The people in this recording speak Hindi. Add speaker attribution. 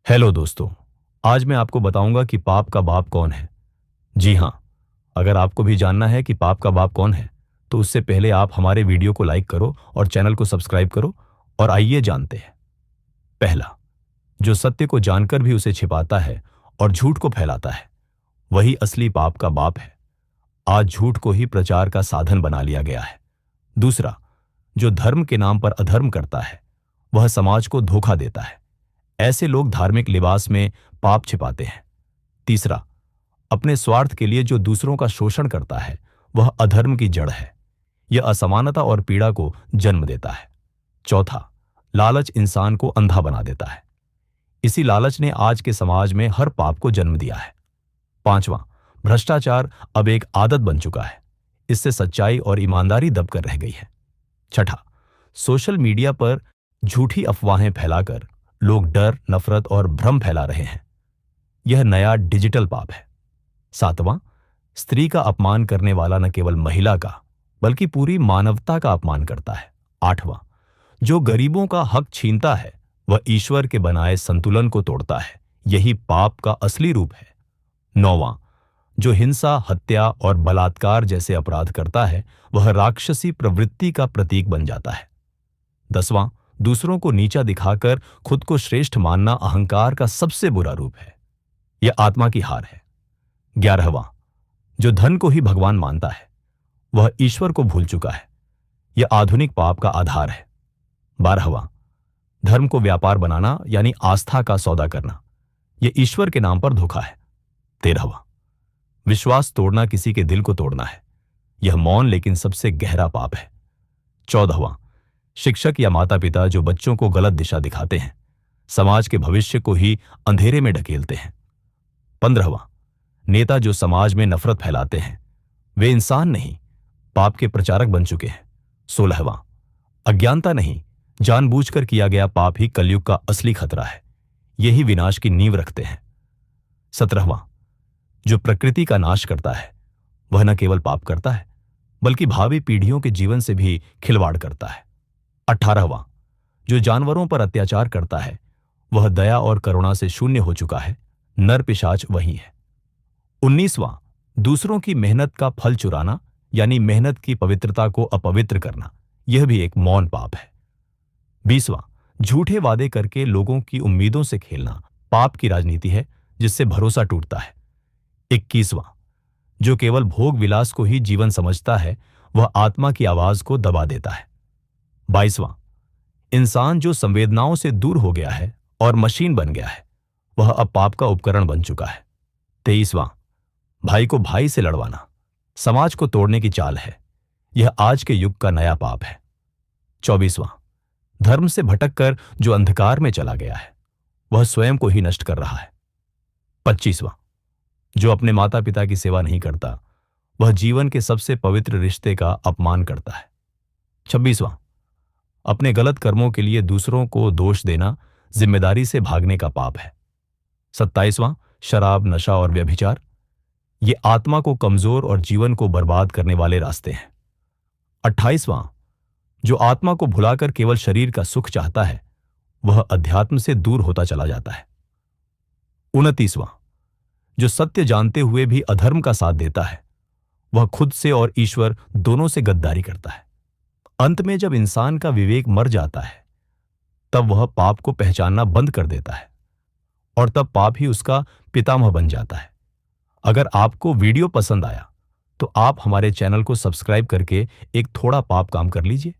Speaker 1: हेलो दोस्तों। आज मैं आपको बताऊंगा कि पाप का बाप कौन है। जी हाँ, अगर आपको भी जानना है कि पाप का बाप कौन है तो उससे पहले आप हमारे वीडियो को लाइक करो और चैनल को सब्सक्राइब करो। और आइए जानते हैं। पहला, जो सत्य को जानकर भी उसे छिपाता है और झूठ को फैलाता है, वही असली पाप का बाप है। आज झूठ को ही प्रचार का साधन बना लिया गया है। दूसरा, जो धर्म के नाम पर अधर्म करता है, वह समाज को धोखा देता है। ऐसे लोग धार्मिक लिबास में पाप छिपाते हैं। तीसरा, अपने स्वार्थ के लिए जो दूसरों का शोषण करता है, वह अधर्म की जड़ है। यह असमानता और पीड़ा को जन्म देता है। चौथा, लालच इंसान को अंधा बना देता है। इसी लालच ने आज के समाज में हर पाप को जन्म दिया है। पांचवां, भ्रष्टाचार अब एक आदत बन चुका है। इससे सच्चाई और ईमानदारी दबकर रह गई है। छठा, सोशल मीडिया पर झूठी अफवाहें फैलाकर लोग डर, नफरत और भ्रम फैला रहे हैं। यह नया डिजिटल पाप है। सातवां, स्त्री का अपमान करने वाला न केवल महिला का बल्कि पूरी मानवता का अपमान करता है। आठवां, जो गरीबों का हक छीनता है वह ईश्वर के बनाए संतुलन को तोड़ता है। यही पाप का असली रूप है। नौवां, जो हिंसा, हत्या और बलात्कार जैसे अपराध करता है वह राक्षसी प्रवृत्ति का प्रतीक बन जाता है। 10वां, दूसरों को नीचा दिखाकर खुद को श्रेष्ठ मानना अहंकार का सबसे बुरा रूप है। यह आत्मा की हार है। 11वां, जो धन को ही भगवान मानता है वह ईश्वर को भूल चुका है। यह आधुनिक पाप का आधार है। 12वां, धर्म को व्यापार बनाना यानी आस्था का सौदा करना, यह ईश्वर के नाम पर धोखा है। 13वां, विश्वास तोड़ना किसी के दिल को तोड़ना है। यह मौन लेकिन सबसे गहरा पाप है। 14वां, शिक्षक या माता पिता जो बच्चों को गलत दिशा दिखाते हैं, समाज के भविष्य को ही अंधेरे में ढकेलते हैं। 15वां, नेता जो समाज में नफरत फैलाते हैं, वे इंसान नहीं पाप के प्रचारक बन चुके हैं। 16वां, अज्ञानता नहीं जानबूझकर किया गया पाप ही कलयुग का असली खतरा है। यही विनाश की नींव रखते हैं। 17वां, जो प्रकृति का नाश करता है वह न केवल पाप करता है बल्कि भावी पीढ़ियों के जीवन से भी खिलवाड़ करता है। 18वां, जो जानवरों पर अत्याचार करता है वह दया और करुणा से शून्य हो चुका है। नर पिशाच वही है। 19वां, दूसरों की मेहनत का फल चुराना यानी मेहनत की पवित्रता को अपवित्र करना, यह भी एक मौन पाप है। 20वां, झूठे वादे करके लोगों की उम्मीदों से खेलना पाप की राजनीति है जिससे भरोसा टूटता है। 21वां, जो केवल भोग विलास को ही जीवन समझता है वह आत्मा की आवाज को दबा देता है। 22वां, इंसान जो संवेदनाओं से दूर हो गया है और मशीन बन गया है वह अब पाप का उपकरण बन चुका है। 23वां, भाई को भाई से लड़वाना समाज को तोड़ने की चाल है। यह आज के युग का नया पाप है। 24वां, धर्म से भटककर जो अंधकार में चला गया है वह स्वयं को ही नष्ट कर रहा है। 25वां, जो अपने माता पिता की सेवा नहीं करता वह जीवन के सबसे पवित्र रिश्ते का अपमान करता है। 26वां, अपने गलत कर्मों के लिए दूसरों को दोष देना जिम्मेदारी से भागने का पाप है। 27वां, शराब, नशा और व्यभिचार, ये आत्मा को कमजोर और जीवन को बर्बाद करने वाले रास्ते हैं। 28वां, जो आत्मा को भुलाकर केवल शरीर का सुख चाहता है वह अध्यात्म से दूर होता चला जाता है। 29वां, जो सत्य जानते हुए भी अधर्म का साथ देता है वह खुद से और ईश्वर दोनों से गद्दारी करता है। अंत में जब इंसान का विवेक मर जाता है तब वह पाप को पहचानना बंद कर देता है और तब पाप ही उसका पितामह बन जाता है। अगर आपको वीडियो पसंद आया तो आप हमारे चैनल को सब्सक्राइब करके एक थोड़ा पाप काम कर लीजिए।